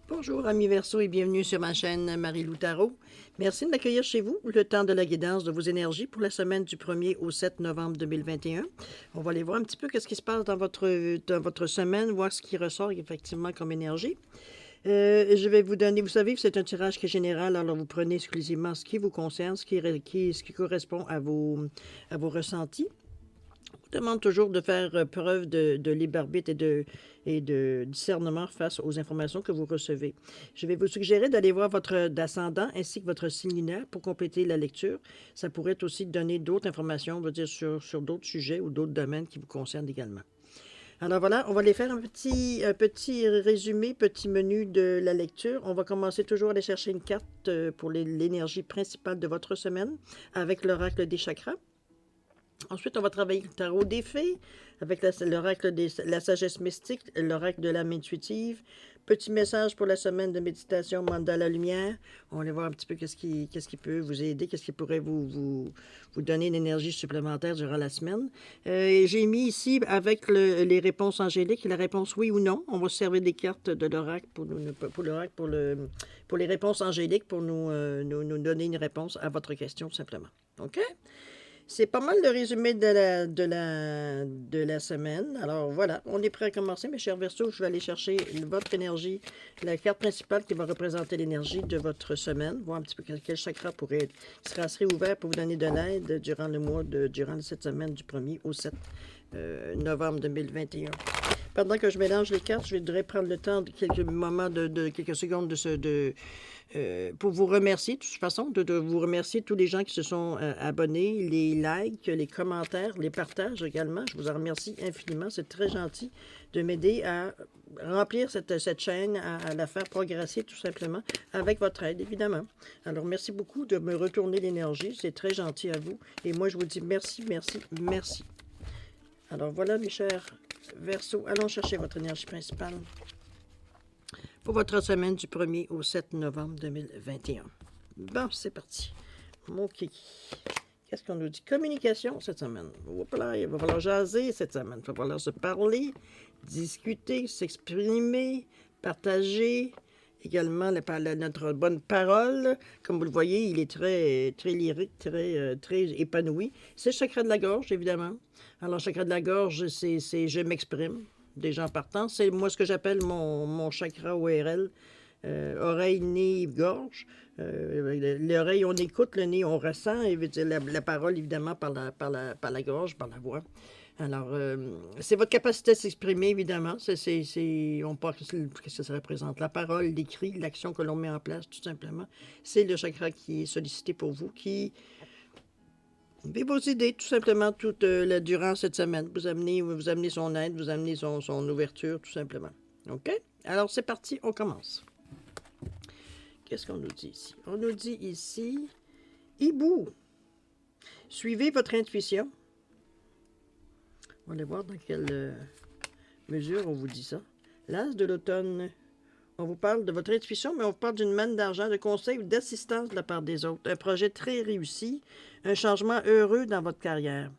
Bonjour, amis Verseau, et bienvenue sur ma chaîne Marie-Lou Tarot. Merci de m'accueillir chez vous, le temps de la guidance de vos énergies pour la semaine du 1er au 7 novembre 2021. On va aller voir un petit peu ce qui se passe dans votre semaine, voir ce qui ressort effectivement comme énergie. Je vais vous donner, vous savez que c'est un tirage qui est général, alors vous prenez exclusivement ce qui vous concerne, ce qui correspond à vos ressentis. Je vous demande toujours de faire preuve de libre arbitre et de discernement face aux informations que vous recevez. Je vais vous suggérer d'aller voir votre ascendant ainsi que votre signe lunaire pour compléter la lecture. Ça pourrait aussi donner d'autres informations, on va dire, sur d'autres sujets ou d'autres domaines qui vous concernent également. Alors voilà, on va aller faire un petit résumé, petit menu de la lecture. On va commencer toujours à aller chercher une carte pour l'énergie principale de votre semaine avec l'oracle des chakras. Ensuite, on va travailler le tarot des fées avec l'oracle de la sagesse mystique, l'oracle de l'âme intuitive. Petit message pour la semaine de méditation Mandala Lumière. On va aller voir un petit peu qu'est-ce qui peut vous aider, qu'est-ce qui pourrait vous donner une énergie supplémentaire durant la semaine. J'ai mis ici avec les réponses angéliques, la réponse oui ou non. On va se servir des cartes de l'oracle pour les réponses angéliques pour nous donner une réponse à votre question tout simplement. OK? C'est pas mal le résumé de la semaine. Alors voilà, on est prêt à commencer, mes chers Verseaux. Je vais aller chercher votre énergie, la carte principale qui va représenter l'énergie de votre semaine, voir un petit peu quel chakra serait ouvert pour vous donner de l'aide durant cette semaine du 1er au 7 novembre 2021. Pendant que je mélange les cartes, je voudrais prendre le temps de quelques moments, quelques secondes pour vous remercier, de toute façon, de vous remercier tous les gens qui se sont abonnés, les likes, les commentaires, les partages également. Je vous en remercie infiniment. C'est très gentil de m'aider à remplir cette chaîne, à la faire progresser tout simplement, avec votre aide, évidemment. Alors, merci beaucoup de me retourner l'énergie. C'est très gentil à vous. Et moi, je vous dis merci, merci, merci. Alors, voilà, mes chers Verseaux, allons chercher votre énergie principale pour votre semaine du 1er au 7 novembre 2021. Bon, c'est parti. Mon kiki. Qu'est-ce qu'on nous dit? Communication cette semaine. Là, il va falloir jaser cette semaine. Il va falloir se parler, discuter, s'exprimer, partager. Également, notre bonne parole. Comme vous le voyez, il est très, très lyrique, très épanoui. C'est le chakra de la gorge, évidemment. Alors, le chakra de la gorge, c'est je m'exprime. Des gens partants. C'est moi ce que j'appelle mon chakra ORL. Oreille, nez, gorge. L'oreille, on écoute, le nez, on ressent. Et la parole, évidemment, par la gorge, par la voix. Alors, c'est votre capacité à s'exprimer, évidemment. On parle qu'est-ce que ça représente. La parole, l'écrit, l'action que l'on met en place, tout simplement. C'est le chakra qui est sollicité pour vous, qui et vos idées, tout simplement, durant cette semaine. Vous amenez son aide, vous amenez son ouverture, tout simplement. OK? Alors, c'est parti, on commence. Qu'est-ce qu'on nous dit ici? On nous dit ici, hibou, suivez votre intuition. On va aller voir dans quelle mesure on vous dit ça. L'as de l'automne. On vous parle de votre intuition, mais on vous parle d'une manne d'argent, de conseils ou d'assistance de la part des autres. Un projet très réussi, un changement heureux dans votre carrière.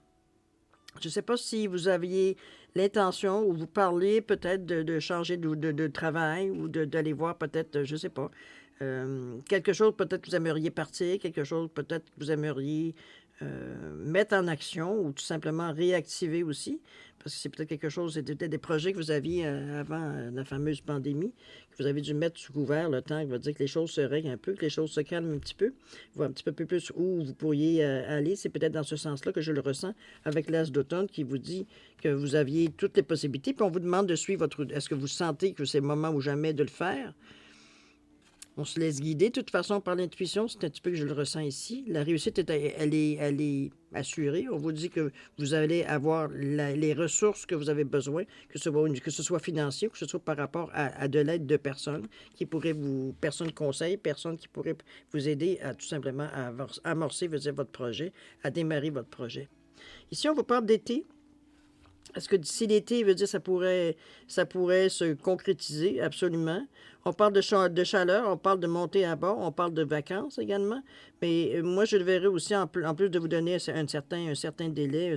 Je ne sais pas si vous aviez l'intention ou vous parliez peut-être de changer de travail ou d'aller voir peut-être, je ne sais pas, quelque chose peut-être que vous aimeriez partir, quelque chose peut-être que vous aimeriez mettre en action ou tout simplement réactiver aussi, parce que c'est peut-être quelque chose, c'était peut-être des projets que vous aviez avant la fameuse pandémie, que vous avez dû mettre sous couvert le temps, qui va dire que les choses se règlent un peu, que les choses se calment un petit peu, voir un petit peu plus où vous pourriez aller. C'est peut-être dans ce sens-là que je le ressens avec l'as d'automne qui vous dit que vous aviez toutes les possibilités, puis on vous demande de suivre votre... Est-ce que vous sentez que c'est le moment ou jamais de le faire? On se laisse guider, de toute façon, par l'intuition. C'est un petit peu que je le ressens ici. La réussite, elle est assurée. On vous dit que vous allez avoir les ressources que vous avez besoin, que ce soit financier ou que ce soit par rapport à de l'aide de personnes personnes conseil, personnes qui pourraient vous aider à tout simplement à amorcer votre projet, à démarrer votre projet. Ici, on vous parle d'été. Est-ce que d'ici l'été, veut dire ça pourrait se concrétiser? Absolument. On parle de chaleur, on parle de montée à bord, on parle de vacances également. Mais moi, je le verrais aussi, en plus de vous donner un certain délai,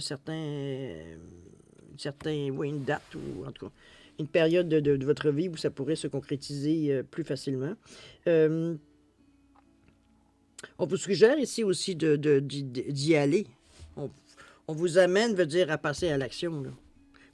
une date, ou en tout cas, une période de votre vie où ça pourrait se concrétiser plus facilement. Euh, on vous suggère ici aussi d'y aller. On, on vous amène, veut dire, à passer à l'action, là,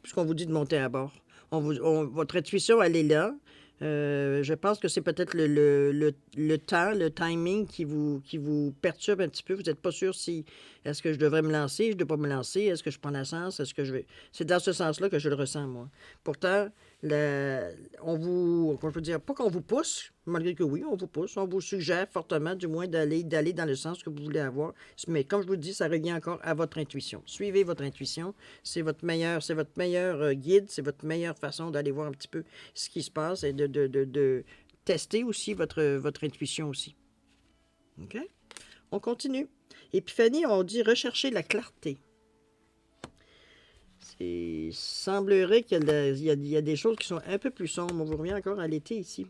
puisqu'on vous dit de monter à bord. Votre intuition, elle est là. Je pense que c'est peut-être le temps, le timing qui vous perturbe un petit peu. Vous n'êtes pas sûr si est-ce que je devrais me lancer, je ne dois pas me lancer, est-ce que je prends la chance, est-ce que je vais. C'est dans ce sens-là que je le ressens, moi. Pourtant, on vous. Je veux dire, pas qu'on vous pousse, malgré que oui, on vous pousse, on vous suggère fortement, du moins, d'aller dans le sens que vous voulez avoir. Mais comme je vous dis, ça revient encore à votre intuition. Suivez votre intuition. C'est votre meilleur guide, c'est votre meilleure façon d'aller voir un petit peu ce qui se passe et de tester aussi votre intuition aussi. OK? On continue. Épiphanie, on dit rechercher la clarté. Il semblerait qu'il y a des choses qui sont un peu plus sombres. On vous revient encore à l'été ici.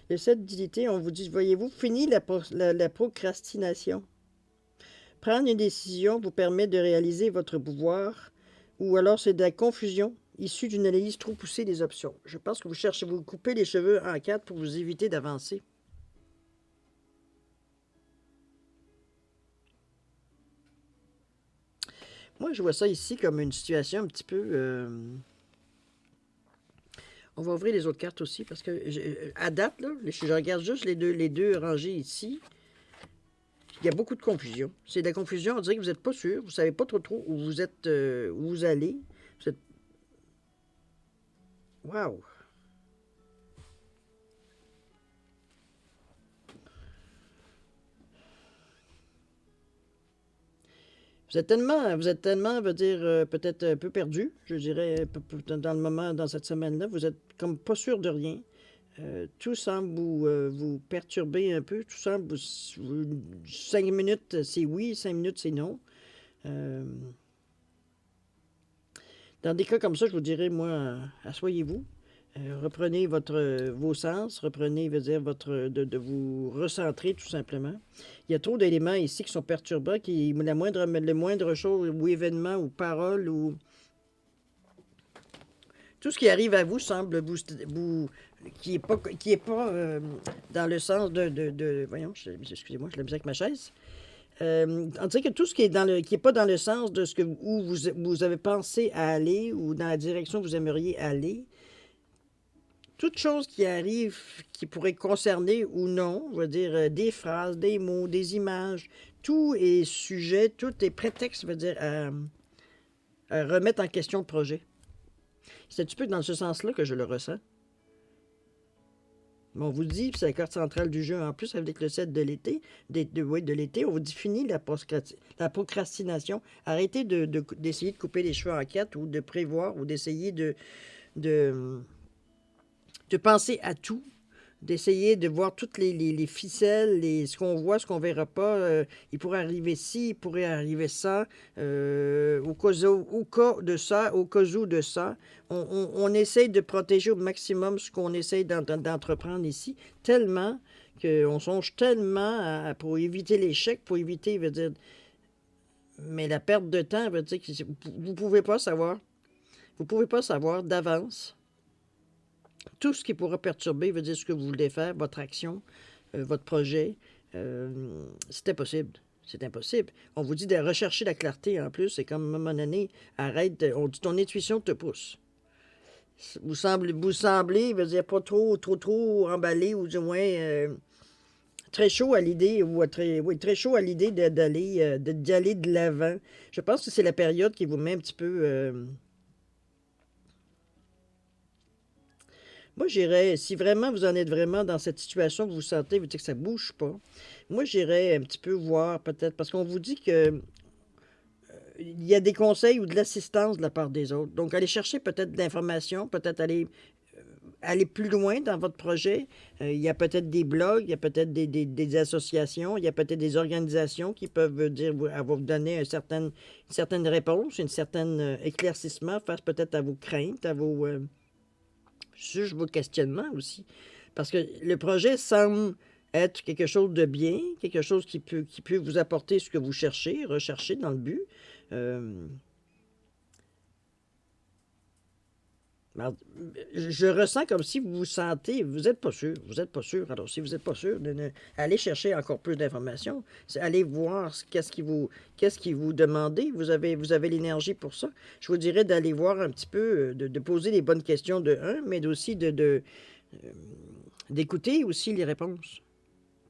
Le 7 d'unité, on vous dit, voyez-vous, fini la procrastination. Prendre une décision vous permet de réaliser votre pouvoir, ou alors c'est de la confusion issue d'une analyse trop poussée des options. Je pense que vous cherchez à vous couper les cheveux en quatre pour vous éviter d'avancer. Moi, je vois ça ici comme une situation un petit peu... On va ouvrir les autres cartes aussi, parce que à date, là, je regarde juste les deux rangées ici. Il y a beaucoup de confusion. C'est de la confusion, on dirait que vous n'êtes pas sûr, vous ne savez pas trop où vous êtes, où vous allez. Vous êtes... Wow! Vous êtes tellement, veut dire, peut-être un peu perdu, je dirais, dans le moment, dans cette semaine-là. Vous êtes comme pas sûr de rien. Tout semble vous perturber un peu. Tout semble 5 minutes, c'est oui, 5 minutes, c'est non. Euh, dans des cas comme ça, je vous dirais, moi, asseyez-vous. Reprenez vos sens, reprenez, veut dire, de vous recentrer tout simplement. Il y a trop d'éléments ici qui sont perturbants, le moindre chose, ou événement, ou parole, ou tout ce qui arrive à vous semble qui est pas dans le sens voyons, excusez-moi, je l'ai mis avec ma chaise. On dirait que tout ce qui est pas dans le sens de ce que où vous avez pensé à aller ou dans la direction que vous aimeriez aller, toute chose qui arrive, qui pourrait concerner ou non, on va dire des phrases, des mots, des images, tout est sujet, tout est prétexte, veut dire, à remettre en question le projet. C'est un petit peu dans ce sens-là que je le ressens. Mais on vous dit, c'est la carte centrale du jeu en plus avec le 7 de l'été, de l'été, on vous dit fini la procrastination. Arrêtez d'essayer de couper les cheveux en quatre ou de prévoir ou d'essayer de, de penser à tout, d'essayer de voir toutes les ficelles, ce qu'on voit, ce qu'on verra pas. Il pourrait arriver ci, il pourrait arriver ça, au cas de ça, au cas où de ça. On essaye de protéger au maximum ce qu'on essaye d'entreprendre ici, tellement qu'on songe tellement pour éviter l'échec, pour éviter, veut dire, mais la perte de temps veut dire que vous pouvez pas savoir. Vous pouvez pas savoir d'avance tout ce qui pourra perturber, veut dire ce que vous voulez faire, votre action, votre projet. C'est impossible. C'est impossible. On vous dit de rechercher la clarté en plus. C'est comme à un moment donné, arrête. On dit ton intuition te pousse. Vous semblez, veut dire pas trop emballé ou du moins très chaud à l'idée ou très chaud à l'idée d'y aller de l'avant. Je pense que c'est la période qui vous met un petit peu. Moi, j'irais, si vraiment vous en êtes vraiment dans cette situation, vous vous sentez, vous dites que ça bouge pas, moi, j'irais un petit peu voir peut-être, parce qu'on vous dit que il y a des conseils ou de l'assistance de la part des autres. Donc, allez chercher peut-être de l'information, peut-être aller plus loin dans votre projet. Il y a peut-être des blogs, il y a peut-être des associations, il y a peut-être des organisations qui peuvent dire, vous donner une certaine réponse, un certain éclaircissement face peut-être à vos craintes, à sur vos questionnements aussi. Parce que le projet semble être quelque chose de bien, quelque chose qui peut vous apporter ce que vous recherchez dans le but. Alors, je ressens comme si vous vous sentez, vous n'êtes pas sûr, vous n'êtes pas sûr. Alors, si vous n'êtes pas sûr, allez chercher encore plus d'informations. Allez voir qu'est-ce qui vous demandez. Vous avez l'énergie pour ça. Je vous dirais d'aller voir un petit peu, de poser les bonnes questions de un, mais aussi d'écouter aussi les réponses.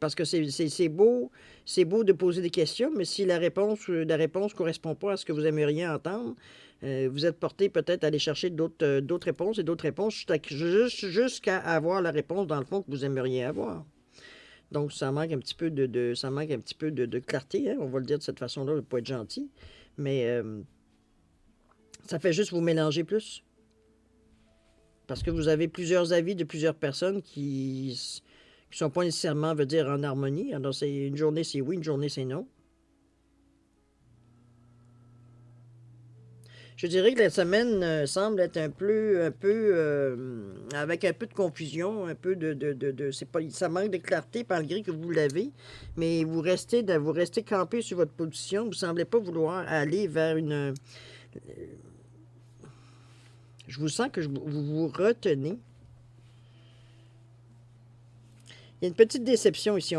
Parce que c'est beau de poser des questions, mais si la réponse ne correspond pas à ce que vous aimeriez entendre, vous êtes porté peut-être à aller chercher d'autres réponses et d'autres réponses jusqu'à avoir la réponse, dans le fond, que vous aimeriez avoir. Donc, ça manque un petit peu ça manque un petit peu de clarté, hein, on va le dire de cette façon-là, je ne veux pas être gentil, mais ça fait juste vous mélanger plus. Parce que vous avez plusieurs avis de plusieurs personnes qui ne sont pas nécessairement, veut dire, en harmonie. Alors, une journée, c'est oui, une journée, c'est non. Je dirais que la semaine semble être avec un peu de confusion, un peu c'est pas, ça manque de clarté malgré que vous l'avez, mais vous restez campé sur votre position. Vous semblez pas vouloir aller vers une. Je vous sens que vous vous retenez. Il y a une petite déception ici.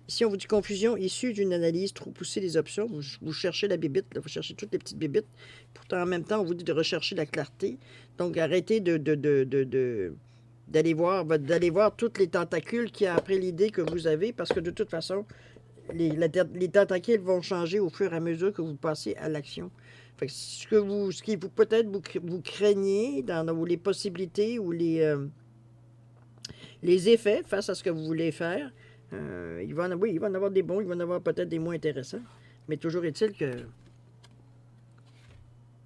Ici, on vous dit confusion issue d'une analyse trop poussée des options. Vous cherchez la bébite, là, vous cherchez toutes les petites bébites. Pourtant, en même temps, on vous dit de rechercher la clarté. Donc, arrêtez d'aller voir toutes les tentacules qu'il y a après l'idée que vous avez, parce que de toute façon, les tentacules vont changer au fur et à mesure que vous passez à l'action. Fait que ce qui vous peut-être vous craignez ou les possibilités ou les effets face à ce que vous voulez faire, oui, il va en avoir des bons, il va en avoir peut-être des moins intéressants. Mais toujours est-il que,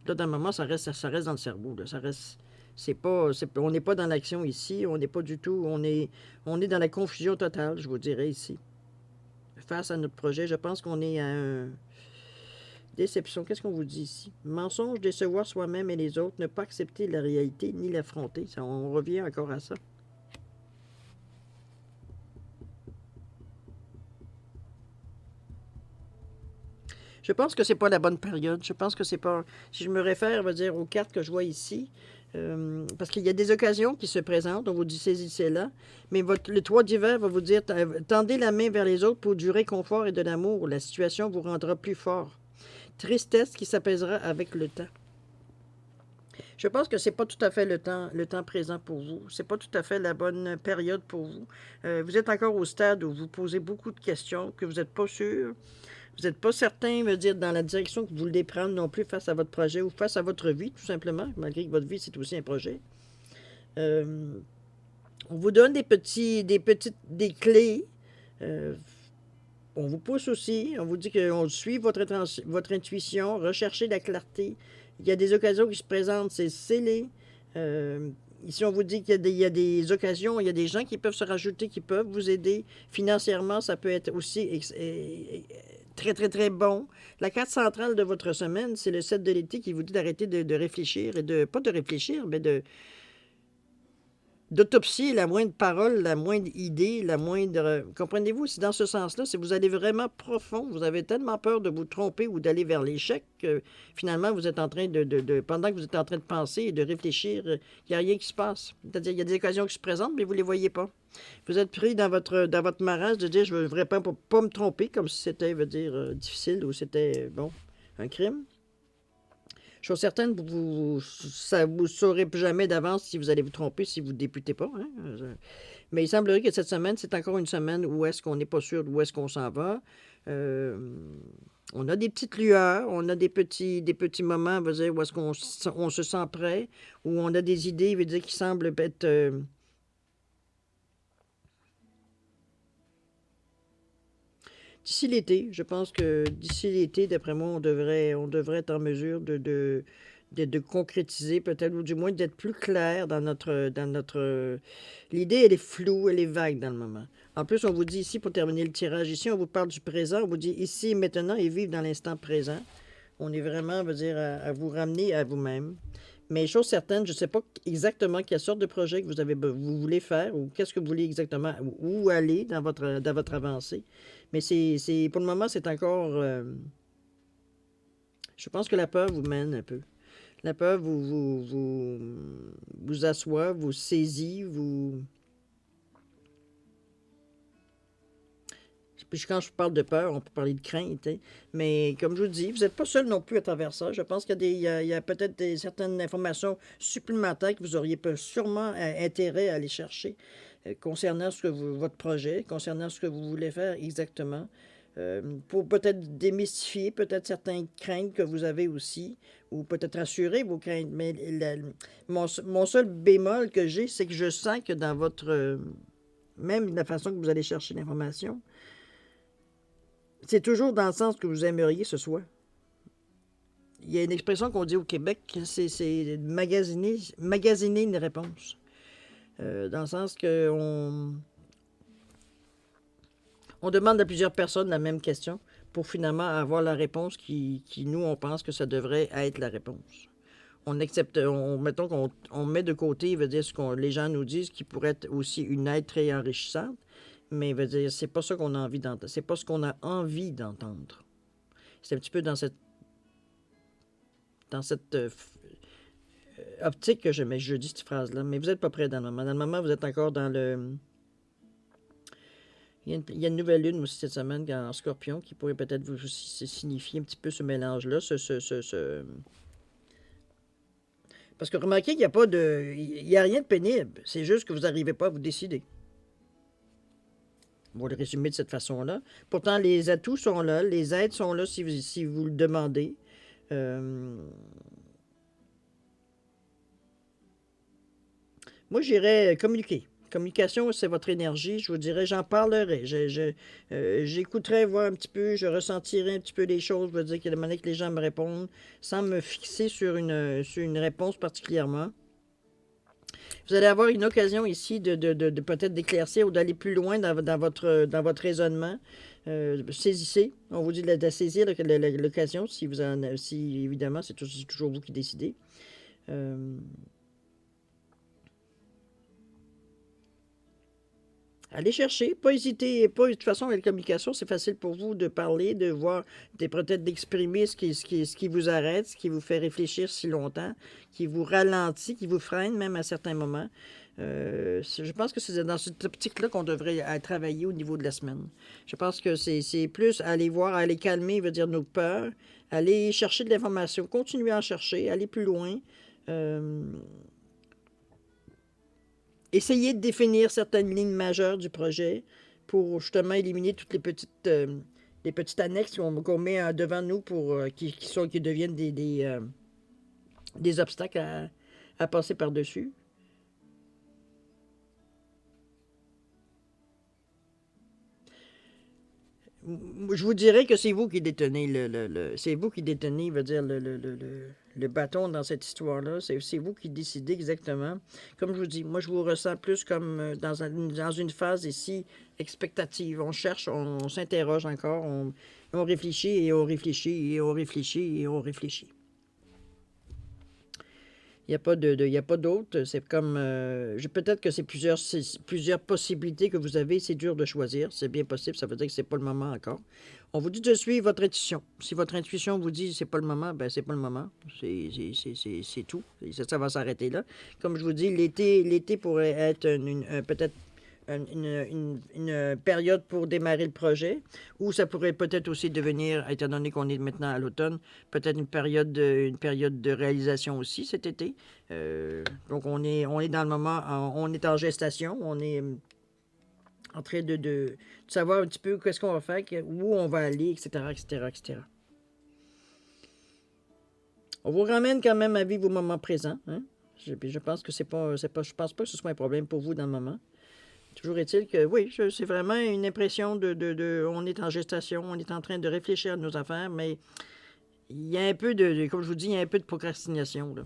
là, dans le moment, ça reste dans le cerveau. Là. Ça reste. On n'est pas dans l'action ici, on n'est pas du tout. On est dans la confusion totale, je vous dirais ici. Face à notre projet, je pense qu'on est à un. Déception, qu'est-ce qu'on vous dit ici? Mensonge, décevoir soi-même et les autres, ne pas accepter la réalité ni l'affronter. On revient encore à ça. Je pense que c'est pas la bonne période. Je pense que c'est pas. Si je me réfère, on va dire, aux cartes que je vois ici, parce qu'il y a des occasions qui se présentent, on vous dit saisissez-la, mais le 3 d'hiver va vous dire tendez la main vers les autres pour du réconfort et de l'amour. La situation vous rendra plus fort. Tristesse qui s'apaisera avec le temps. Je pense que c'est pas tout à fait le temps présent pour vous. C'est pas tout à fait la bonne période pour vous. Vous êtes encore au stade où vous posez beaucoup de questions, que vous n'êtes pas sûr. Vous n'êtes pas certain, veut dire, dans la direction que vous voulez prendre non plus face à votre projet ou face à votre vie, tout simplement, malgré que votre vie, c'est aussi un projet. On vous donne des clés. On vous pousse aussi. On vous dit qu'on suit votre intuition, recherchez la clarté. Il y a des occasions qui se présentent, c'est scellé. Ici, on vous dit qu'il y a des occasions, il y a des gens qui peuvent se rajouter, qui peuvent vous aider. Financièrement, ça peut être aussi très, très, très bon. La carte centrale de votre semaine, c'est le 7 de l'été qui vous dit d'arrêter de réfléchir et pas de réfléchir, mais d'autopsier la moindre parole, la moindre idée, la moindre. Comprenez-vous? C'est dans ce sens-là. Si vous allez vraiment profond, vous avez tellement peur de vous tromper ou d'aller vers l'échec que finalement, vous êtes en train pendant que vous êtes en train de penser et de réfléchir, il n'y a rien qui se passe. C'est-à-dire, il y a des occasions qui se présentent, mais vous ne les voyez pas. Vous êtes pris dans votre marage de dire je ne veux vraiment pas me tromper, comme si c'était, difficile ou c'était, un crime. Chose certaine, vous ne saurez plus jamais d'avance si vous allez vous tromper, si vous ne débutez pas. Hein? Mais il semblerait que cette semaine, c'est encore une semaine où est-ce qu'on n'est pas sûr d'où est-ce qu'on s'en va. On a des petites lueurs, on a des petits moments, veut dire, où est-ce qu'on se sent prêt, où on a des idées, veut dire, qui semblent être... D'ici l'été, je pense que d'ici l'été, d'après moi, on devrait être en mesure de concrétiser peut-être, ou du moins d'être plus clair dans notre. L'idée, elle est floue, elle est vague dans le moment. En plus, on vous dit ici, pour terminer le tirage, ici, on vous parle du présent, on vous dit ici, maintenant, et vivre dans l'instant présent. On est vraiment, veut dire, à vous ramener à vous-même. Mais chose certaine, je ne sais pas exactement quelle sorte de projet que vous voulez faire ou qu'est-ce que vous voulez exactement, où aller dans votre avancée. Mais pour le moment, c'est encore. Je pense que la peur vous mène un peu. La peur vous assoit, vous saisit, vous... Puis quand je parle de peur, on peut parler de crainte, hein. Mais comme je vous dis, vous n'êtes pas seul non plus à travers ça. Je pense qu'il y a peut-être certaines informations supplémentaires que vous auriez sûrement intérêt à aller chercher concernant votre projet, concernant ce que vous voulez faire exactement. Pour peut-être démystifier peut-être certaines craintes que vous avez aussi, ou peut-être rassurer vos craintes. Mais mon seul bémol que j'ai, c'est que je sens que dans votre... même la façon que vous allez chercher l'information, c'est toujours dans le sens que vous aimeriez que ce soit. Il y a une expression qu'on dit au Québec, c'est magasiner une réponse. Dans le sens que on demande à plusieurs personnes la même question pour finalement avoir la réponse nous, on pense que ça devrait être la réponse. On accepte, mettons qu'on met de côté, veut dire ce que les gens nous disent, qui pourrait être aussi une aide très enrichissante, mais veut dire c'est pas ça qu'on a envie d'entendre, c'est pas ce qu'on a envie d'entendre. C'est un petit peu dans cette optique que je dis cette phrase-là, mais vous n'êtes pas prêt dans le moment. Dans le moment, vous êtes encore dans le... Il y a une nouvelle lune aussi cette semaine en Scorpion qui pourrait peut-être vous signifier un petit peu ce mélange-là, Parce que remarquez qu'il n'y a pas de... Il n'y a rien de pénible. C'est juste que vous n'arrivez pas à vous décider. On va le résumer de cette façon-là. Pourtant, les atouts sont là, les aides sont là si vous le demandez. Moi, j'irais communiquer. Communication, c'est votre énergie. Je vous dirais, j'en parlerai. J'écouterai, voir un petit peu, je ressentirai un petit peu les choses. Je veux dire qu'il y a des manières que les gens me répondent sans me fixer sur une réponse particulièrement. Vous allez avoir une occasion ici de peut-être d'éclaircir ou d'aller plus loin dans votre raisonnement. Saisissez. On vous dit de saisir l'occasion si évidemment, c'est toujours vous qui décidez. Allez chercher, pas hésiter, pas de toute façon avec la communication, c'est facile pour vous de parler, de voir, peut-être d'exprimer ce qui vous arrête, ce qui vous fait réfléchir si longtemps, qui vous ralentit, qui vous freine même à certains moments. Je pense que c'est dans cette optique-là qu'on devrait travailler au niveau de la semaine. Je pense que c'est plus aller voir, aller calmer, veut dire nos peurs, aller chercher de l'information, continuer à en chercher, aller plus loin. Essayer de définir certaines lignes majeures du projet pour justement éliminer toutes les petites annexes qu'on met devant nous pour qui deviennent des obstacles à passer par-dessus. Je vous dirais que c'est vous qui détenez c'est vous qui détenez, veut dire le bâton dans cette histoire-là. C'est vous qui décidez exactement. Comme je vous dis, moi je vous ressens plus comme dans une phase ici expectative. On cherche, on s'interroge encore, on réfléchit et on réfléchit et on réfléchit et on réfléchit. Il n'y a pas d'autre. C'est comme... peut-être que c'est plusieurs possibilités que vous avez. C'est dur de choisir. C'est bien possible. Ça veut dire que c'est pas le moment encore. On vous dit de suivre votre intuition. Si votre intuition vous dit que c'est pas le moment, ben c'est pas le moment. C'est tout. Ça va s'arrêter là. Comme je vous dis, l'été pourrait être peut-être une période pour démarrer le projet, ou ça pourrait peut-être aussi devenir, étant donné qu'on est maintenant à l'automne, peut-être une période de réalisation aussi cet été. Donc on est dans le moment, on est en gestation, on est en train de savoir un petit peu qu'est-ce qu'on va faire, où on va aller, etc., etc., etc. On vous ramène quand même à vivre au moment présent. Hein? Je pense que je pense pas que ce soit un problème pour vous dans le moment. Toujours est-il que, oui, c'est vraiment une impression on est en gestation, on est en train de réfléchir à nos affaires, mais il y a un peu comme je vous dis, il y a un peu de procrastination, là.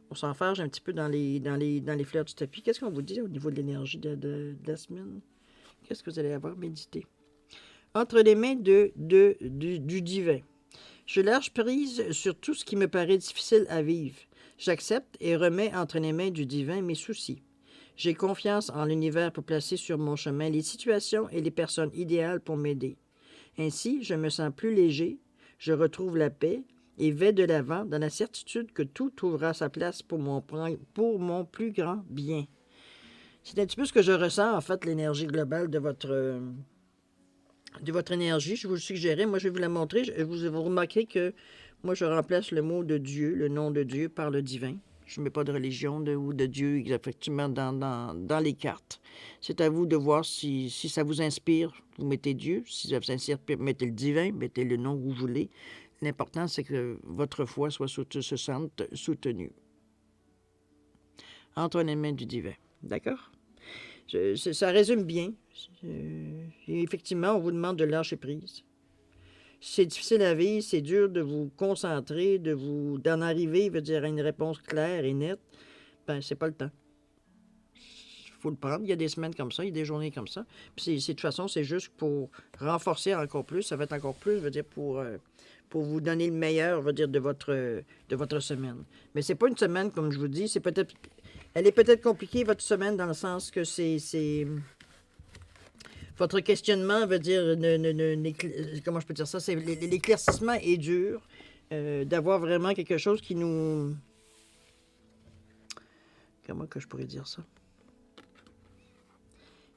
On s'enfarge un petit peu dans les fleurs du tapis. Qu'est-ce qu'on vous dit au niveau de l'énergie de la semaine? Qu'est-ce que vous allez avoir médité? Entre les mains du divin. Je lâche prise sur tout ce qui me paraît difficile à vivre. J'accepte et remets entre les mains du divin mes soucis. J'ai confiance en l'univers pour placer sur mon chemin les situations et les personnes idéales pour m'aider. Ainsi, je me sens plus léger, je retrouve la paix et vais de l'avant dans la certitude que tout trouvera sa place pour mon plus grand bien. C'est un petit peu ce que je ressens, en fait, l'énergie globale de votre énergie. Je vous le suggérais. Moi, je vais vous la montrer. Vous remarquez que moi, je remplace le mot de Dieu, le nom de Dieu, par le divin. Je ne mets pas de religion ou de Dieu effectivement dans les cartes. C'est à vous de voir si ça vous inspire, vous mettez Dieu. Si ça vous inspire, mettez le divin, mettez le nom que vous voulez. L'important, c'est que votre foi se sente soutenue entre les mains du divin. D'accord? Ça résume bien. Et effectivement, on vous demande de lâcher prise. C'est difficile à vivre, c'est dur de vous concentrer, d'en arriver, veut dire, à une réponse claire et nette. Ben, c'est pas le temps. Il faut le prendre. Il y a des semaines comme ça, il y a des journées comme ça. Puis de toute façon, c'est juste pour renforcer encore plus. Ça va être encore plus, veut dire, pour vous donner le meilleur, veut dire, de votre semaine. Mais c'est pas une semaine, comme je vous dis, elle est peut-être compliquée, votre semaine, dans le sens que votre questionnement veut dire, comment je peux dire ça, c'est l'éclaircissement est dur, d'avoir vraiment quelque chose qui nous... Comment que je pourrais dire ça?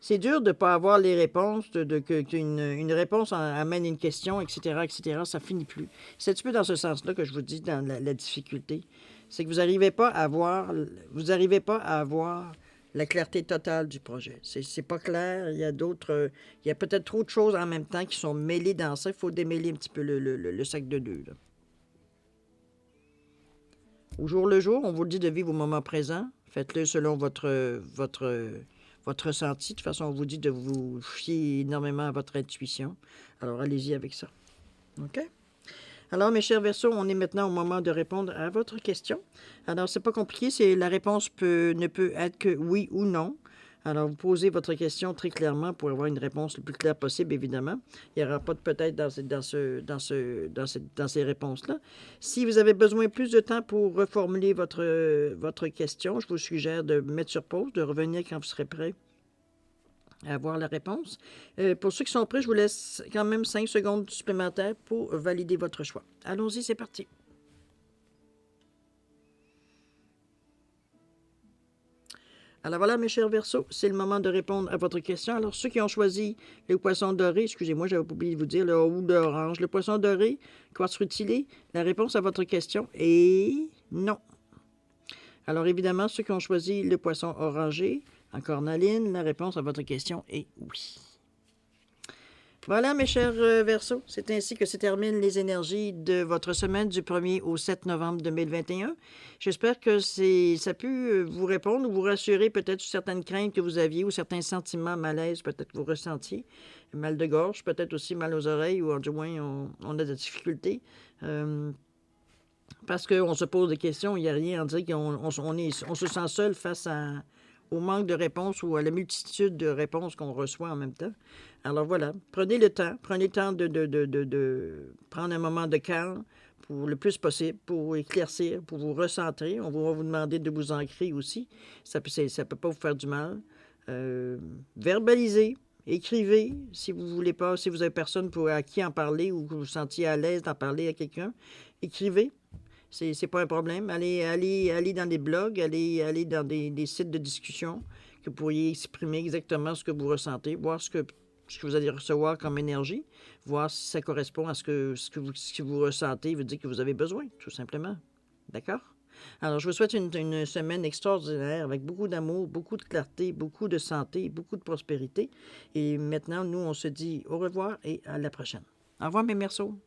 C'est dur de ne pas avoir les réponses, qu'une réponse amène une question, etc., etc., ça finit plus. C'est un petit peu dans ce sens-là que je vous dis dans la difficulté. C'est que vous n'arrivez pas à avoir la clarté totale du projet. C'est pas clair, il y a peut-être trop de choses en même temps qui sont mêlées dans ça. Il faut démêler un petit peu le sac de deux, là. Au jour le jour, on vous le dit de vivre au moment présent. Faites-le selon votre ressenti. De toute façon, on vous dit de vous fier énormément à votre intuition. Alors, allez-y avec ça. OK? Alors, mes chers Verseaux, on est maintenant au moment de répondre à votre question. Alors, c'est pas compliqué. La réponse ne peut être que oui ou non. Alors, vous posez votre question très clairement pour avoir une réponse le plus claire possible, évidemment. Il n'y aura pas de peut-être dans ces réponses-là. Si vous avez besoin de plus de temps pour reformuler votre question, je vous suggère de mettre sur pause, de revenir quand vous serez prêt à avoir la réponse. Pour ceux qui sont prêts, je vous laisse quand même 5 secondes supplémentaires pour valider votre choix. Allons-y, c'est parti. Alors voilà, mes chers Verseaux, c'est le moment de répondre à votre question. Alors, ceux qui ont choisi le poisson doré, excusez-moi, j'avais oublié de vous dire, ou l'orange, le poisson doré, quartz rutilé, la réponse à votre question est non. Alors, évidemment, ceux qui ont choisi le poisson orangé, en cornaline, la réponse à votre question est oui. Voilà, mes chers Verseaux, c'est ainsi que se terminent les énergies de votre semaine du 1er au 7 novembre 2021. J'espère que ça a pu vous répondre ou vous rassurer peut-être sur certaines craintes que vous aviez ou certains sentiments, malaise peut-être que vous ressentiez. Mal de gorge, peut-être aussi mal aux oreilles ou du moins on a des difficultés. Parce qu'on se pose des questions, il n'y a rien à dire qu'on se sent seul face au manque de réponses ou à la multitude de réponses qu'on reçoit en même temps. Alors voilà, prenez le temps de prendre un moment de calme pour le plus possible, pour éclaircir, pour vous recentrer. On va vous demander de vous ancrer aussi. Ça ne peut pas vous faire du mal. Verbalisez, écrivez si vous voulez pas, si vous avez personne à qui en parler ou que vous vous sentiez à l'aise d'en parler à quelqu'un, écrivez. C'est pas un problème. Allez dans des blogs, allez dans des sites de discussion que vous pourriez exprimer exactement ce que vous ressentez, voir ce que vous allez recevoir comme énergie, voir si ça correspond à ce que vous ressentez, veut dire que vous avez besoin, tout simplement. D'accord? Alors, je vous souhaite une semaine extraordinaire avec beaucoup d'amour, beaucoup de clarté, beaucoup de santé, beaucoup de prospérité. Et maintenant, nous, on se dit au revoir et à la prochaine. Au revoir, mes Verseaux.